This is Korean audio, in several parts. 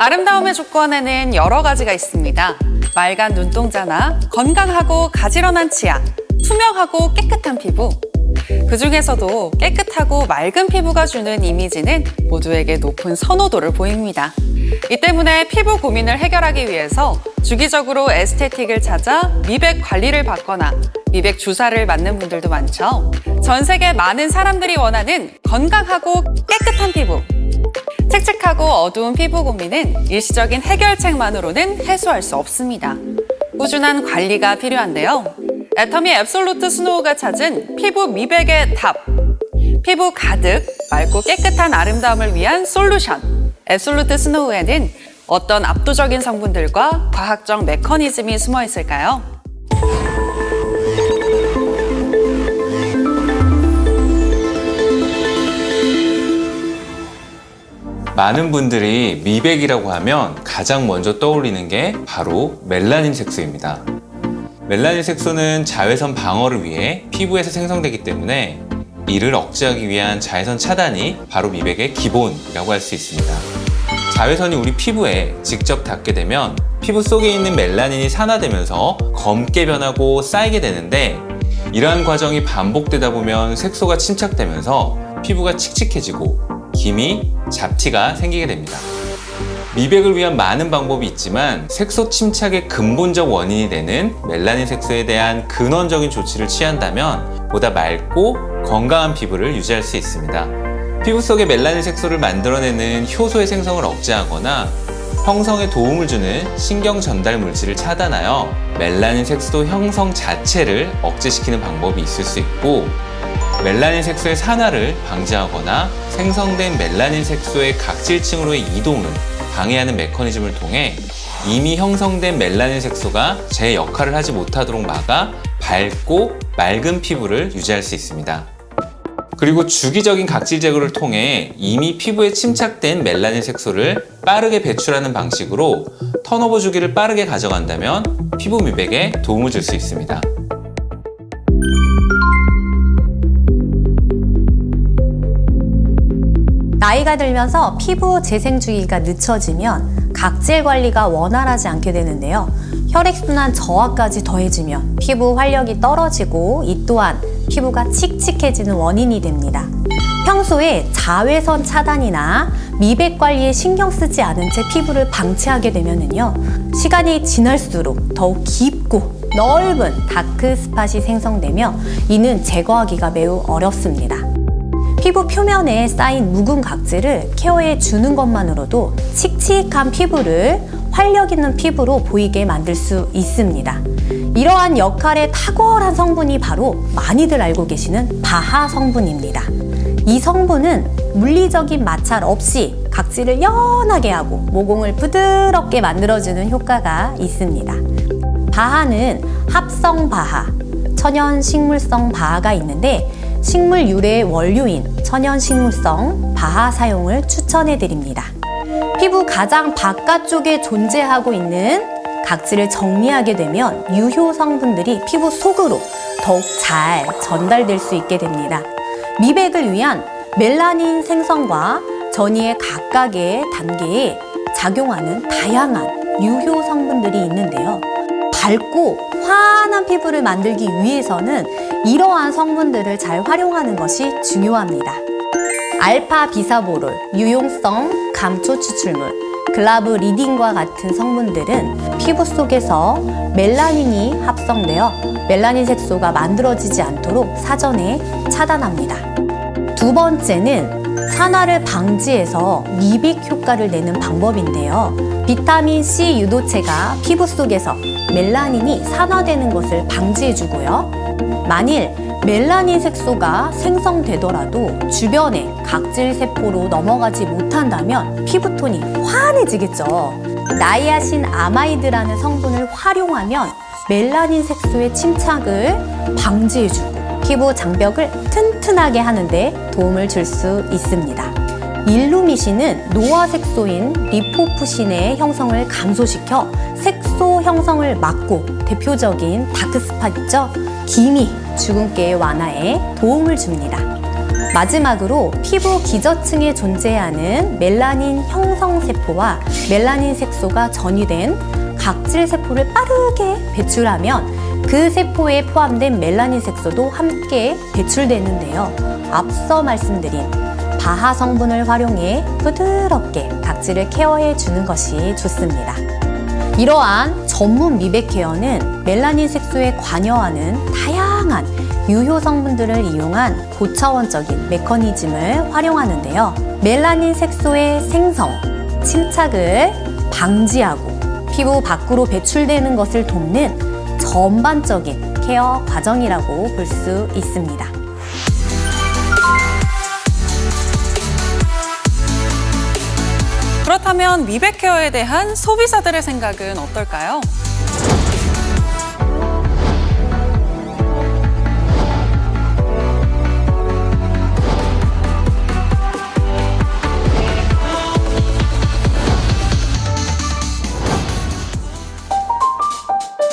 아름다움의 조건에는 여러 가지가 있습니다. 맑은 눈동자나 건강하고 가지런한 치아, 투명하고 깨끗한 피부. 그중에서도 깨끗하고 맑은 피부가 주는 이미지는 모두에게 높은 선호도를 보입니다. 이 때문에 피부 고민을 해결하기 위해서 주기적으로 에스테틱을 찾아 미백 관리를 받거나 미백 주사를 맞는 분들도 많죠. 전 세계 많은 사람들이 원하는 건강하고 깨끗한 피부. 칙칙하고 어두운 피부 고민은 일시적인 해결책만으로는 해소할 수 없습니다. 꾸준한 관리가 필요한데요. 애터미 앱솔루트 스노우가 찾은 피부 미백의 답. 피부 가득 맑고 깨끗한 아름다움을 위한 솔루션. 앱솔루트 스노우에는 어떤 압도적인 성분들과 과학적 메커니즘이 숨어 있을까요? 많은 분들이 미백이라고 하면 가장 먼저 떠올리는 게 바로 멜라닌 색소입니다. 멜라닌 색소는 자외선 방어를 위해 피부에서 생성되기 때문에 이를 억제하기 위한 자외선 차단이 바로 미백의 기본이라고 할 수 있습니다. 자외선이 우리 피부에 직접 닿게 되면 피부 속에 있는 멜라닌이 산화되면서 검게 변하고 쌓이게 되는데, 이러한 과정이 반복되다 보면 색소가 침착되면서 피부가 칙칙해지고 기미, 잡티가 생기게 됩니다. 미백을 위한 많은 방법이 있지만 색소 침착의 근본적 원인이 되는 멜라닌 색소에 대한 근원적인 조치를 취한다면 보다 맑고 건강한 피부를 유지할 수 있습니다. 피부 속에 멜라닌 색소를 만들어내는 효소의 생성을 억제하거나 형성에 도움을 주는 신경 전달 물질을 차단하여 멜라닌 색소 형성 자체를 억제시키는 방법이 있을 수 있고, 멜라닌 색소의 산화를 방지하거나 생성된 멜라닌 색소의 각질층으로의 이동을 방해하는 메커니즘을 통해 이미 형성된 멜라닌 색소가 제 역할을 하지 못하도록 막아 밝고 맑은 피부를 유지할 수 있습니다. 그리고 주기적인 각질 제거를 통해 이미 피부에 침착된 멜라닌 색소를 빠르게 배출하는 방식으로 턴오버 주기를 빠르게 가져간다면 피부 미백에 도움을 줄 수 있습니다. 나이가 들면서 피부 재생 주기가 늦춰지면 각질 관리가 원활하지 않게 되는데요. 혈액순환 저하까지 더해지면 피부 활력이 떨어지고 이 또한 피부가 칙칙해지는 원인이 됩니다. 평소에 자외선 차단이나 미백 관리에 신경 쓰지 않은 채 피부를 방치하게 되면은요, 시간이 지날수록 더욱 깊고 넓은 다크 스팟이 생성되며 이는 제거하기가 매우 어렵습니다. 피부 표면에 쌓인 묵은 각질을 케어해 주는 것만으로도 칙칙한 피부를 활력 있는 피부로 보이게 만들 수 있습니다. 이러한 역할의 탁월한 성분이 바로 많이들 알고 계시는 바하 성분입니다. 이 성분은 물리적인 마찰 없이 각질을 연하게 하고 모공을 부드럽게 만들어주는 효과가 있습니다. 바하는 합성 바하, 천연 식물성 바하가 있는데 식물 유래의 원료인 천연 식물성 바하 사용을 추천해 드립니다. 피부 가장 바깥쪽에 존재하고 있는 각질을 정리하게 되면 유효 성분들이 피부 속으로 더욱 잘 전달될 수 있게 됩니다. 미백을 위한 멜라닌 생성과 전이의 각각의 단계에 작용하는 다양한 유효 성분들이 있는데요. 밝고 환한 피부를 만들기 위해서는 이러한 성분들을 잘 활용하는 것이 중요합니다. 알파 비사보롤, 유용성 감초 추출물, 글라브리딘과 같은 성분들은 피부 속에서 멜라닌이 합성되어 멜라닌 색소가 만들어지지 않도록 사전에 차단합니다. 두 번째는 산화를 방지해서 미백 효과를 내는 방법인데요. 비타민C 유도체가 피부 속에서 멜라닌이 산화되는 것을 방지해주고요. 만일 멜라닌 색소가 생성되더라도 주변의 각질 세포로 넘어가지 못한다면 피부톤이 환해지겠죠. 나이아신 아마이드라는 성분을 활용하면 멜라닌 색소의 침착을 방지해주고 피부 장벽을 튼튼하게 하는데 도움을 줄 수 있습니다. 일루미신은 노화 색소인 리포푸신의 형성을 감소시켜 색소 형성을 막고 대표적인 다크스팟 있죠? 기미, 주근깨의 완화에 도움을 줍니다. 마지막으로 피부 기저층에 존재하는 멜라닌 형성세포와 멜라닌 색소가 전이된 각질세포를 빠르게 배출하면 그 세포에 포함된 멜라닌 색소도 함께 배출되는데요. 앞서 말씀드린 바하 성분을 활용해 부드럽게 각질을 케어해 주는 것이 좋습니다. 이러한 전문 미백 케어는 멜라닌 색소에 관여하는 다양한 유효 성분들을 이용한 고차원적인 메커니즘을 활용하는데요. 멜라닌 색소의 생성, 침착을 방지하고 피부 밖으로 배출되는 것을 돕는 전반적인 케어 과정이라고 볼 수 있습니다. 그렇다면 미백 케어에 대한 소비자들의 생각은 어떨까요?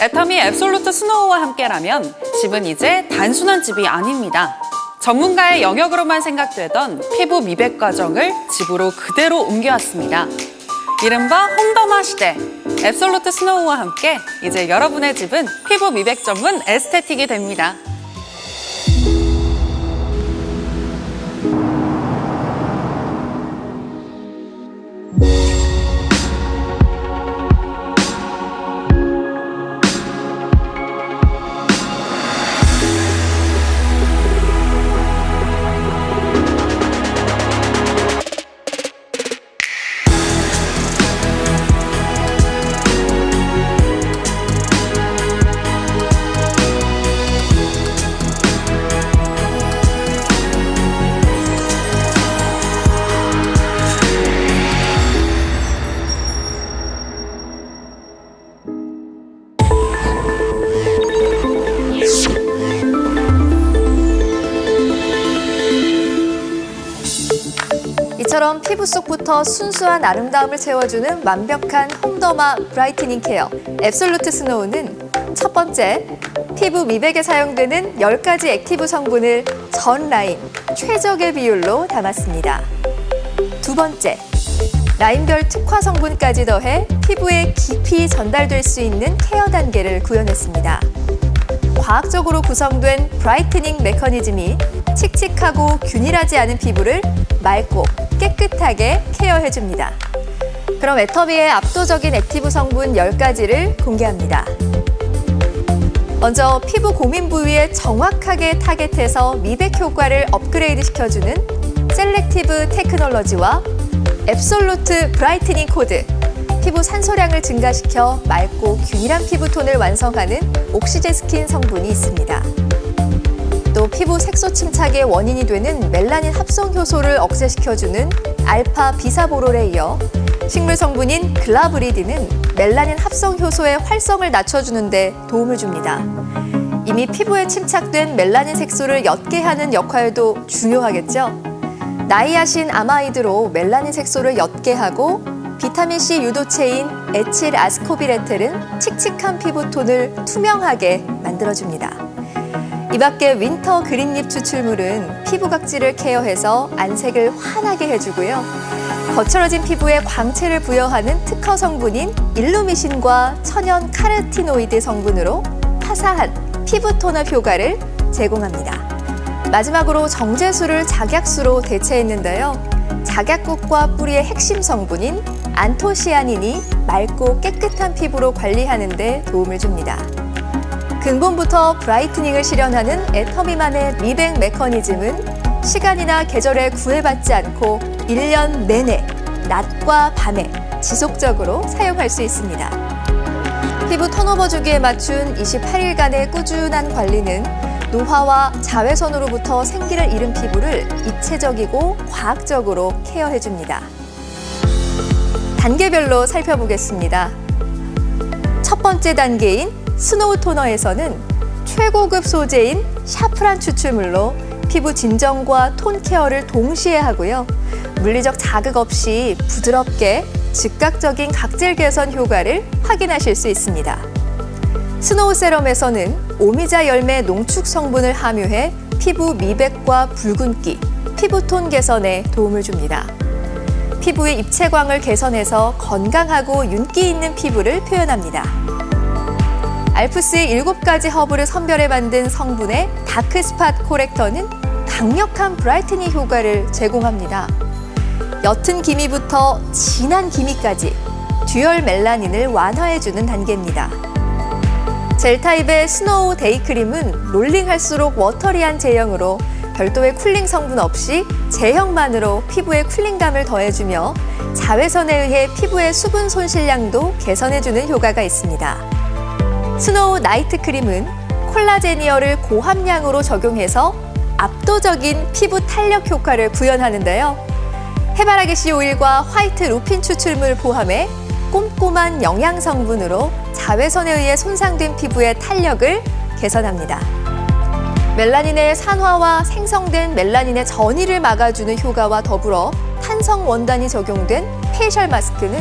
애터미 앱솔루트 스노우와 함께라면 집은 이제 단순한 집이 아닙니다. 전문가의 영역으로만 생각되던 피부 미백 과정을 집으로 그대로 옮겨왔습니다. 이른바 홈더마 시대. 앱솔루트 스노우와 함께 이제 여러분의 집은 피부 미백 전문 에스테틱이 됩니다. 이처럼 피부 속부터 순수한 아름다움을 채워주는 완벽한 홈더마 브라이트닝 케어 앱솔루트 스노우는 첫 번째, 피부 미백에 사용되는 10가지 액티브 성분을 전 라인 최적의 비율로 담았습니다. 두 번째, 라인별 특화 성분까지 더해 피부에 깊이 전달될 수 있는 케어 단계를 구현했습니다. 과학적으로 구성된 브라이트닝 메커니즘이 칙칙하고 균일하지 않은 피부를 맑고 깨끗하게 케어해줍니다. 그럼 애터미의 압도적인 액티브 성분 10가지를 공개합니다. 먼저 피부 고민 부위에 정확하게 타겟해서 미백 효과를 업그레이드 시켜주는 셀렉티브 테크놀로지와 앱솔루트 브라이트닝 코드, 피부 산소량을 증가시켜 맑고 균일한 피부톤을 완성하는 옥시제 스킨 성분이 있습니다. 또 피부 색소 침착의 원인이 되는 멜라닌 합성 효소를 억제시켜주는 알파 비사보롤에 이어 식물 성분인 글라브리딘은 멜라닌 합성 효소의 활성을 낮춰주는 데 도움을 줍니다. 이미 피부에 침착된 멜라닌 색소를 옅게 하는 역할도 중요하겠죠? 나이아신 아마이드로 멜라닌 색소를 옅게 하고 비타민C 유도체인 에칠 아스코빌에텔은 칙칙한 피부톤을 투명하게 만들어줍니다. 이 밖에 윈터 그린립 추출물은 피부 각질을 케어해서 안색을 환하게 해주고요. 거칠어진 피부에 광채를 부여하는 특허 성분인 일루미신과 천연 카르티노이드 성분으로 화사한 피부 톤업 효과를 제공합니다. 마지막으로 정제수를 작약수로 대체했는데요. 작약국과 뿌리의 핵심 성분인 안토시아닌이 맑고 깨끗한 피부로 관리하는 데 도움을 줍니다. 근본부터 브라이트닝을 실현하는 애터미만의 미백 메커니즘은 시간이나 계절에 구애받지 않고 1년 내내 낮과 밤에 지속적으로 사용할 수 있습니다. 피부 턴오버 주기에 맞춘 28일간의 꾸준한 관리는 노화와 자외선으로부터 생기를 잃은 피부를 입체적이고 과학적으로 케어해줍니다. 단계별로 살펴보겠습니다. 첫 번째 단계인 스노우 토너에서는 최고급 소재인 샤프란 추출물로 피부 진정과 톤 케어를 동시에 하고요. 물리적 자극 없이 부드럽게 즉각적인 각질 개선 효과를 확인하실 수 있습니다. 스노우 세럼에서는 오미자 열매 농축 성분을 함유해 피부 미백과 붉은기, 피부톤 개선에 도움을 줍니다. 피부의 입체광을 개선해서 건강하고 윤기 있는 피부를 표현합니다. 알프스의 7가지 허브를 선별해 만든 성분의 다크 스팟 코렉터는 강력한 브라이트닝 효과를 제공합니다. 옅은 기미부터 진한 기미까지 듀얼 멜라닌을 완화해주는 단계입니다. 젤 타입의 스노우 데이크림은 롤링할수록 워터리한 제형으로 별도의 쿨링 성분 없이 제형만으로 피부에 쿨링감을 더해주며 자외선에 의해 피부의 수분 손실량도 개선해주는 효과가 있습니다. 스노우 나이트 크림은 콜라제니어를 고함량으로 적용해서 압도적인 피부 탄력 효과를 구현하는데요. 해바라기 씨 오일과 화이트 루핀 추출물 포함해 꼼꼼한 영양 성분으로 자외선에 의해 손상된 피부의 탄력을 개선합니다. 멜라닌의 산화와 생성된 멜라닌의 전이를 막아주는 효과와 더불어 탄성 원단이 적용된 페이셜 마스크는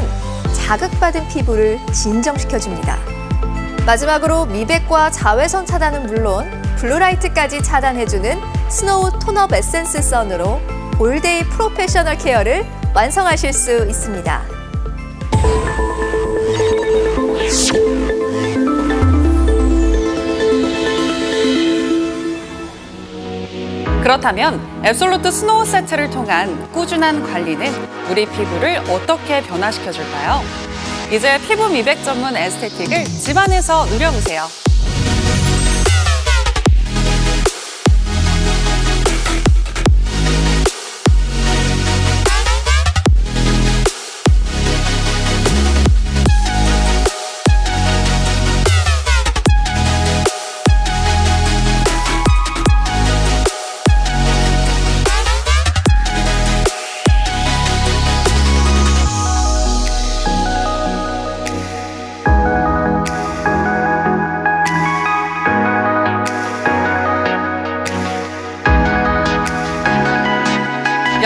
자극받은 피부를 진정시켜줍니다. 마지막으로 미백과 자외선 차단은 물론 블루라이트까지 차단해주는 스노우 톤업 에센스 선으로 올데이 프로페셔널 케어를 완성하실 수 있습니다. 그렇다면 앱솔루트 스노우 세트를 통한 꾸준한 관리는 우리 피부를 어떻게 변화시켜줄까요? 이제 피부 미백 전문 에스테틱을 집안에서 누려보세요.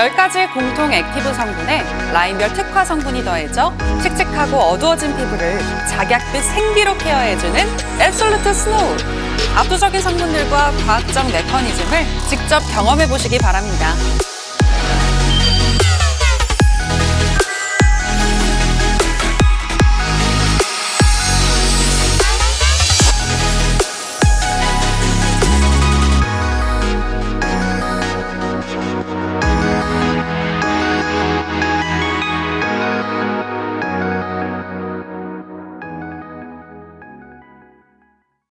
열 가지 공통 액티브 성분에 라인별 특화 성분이 더해져 칙칙하고 어두워진 피부를 작약빛 생기로 케어해주는 앱솔루트 스노우. 압도적인 성분들과 과학적 메커니즘을 직접 경험해보시기 바랍니다.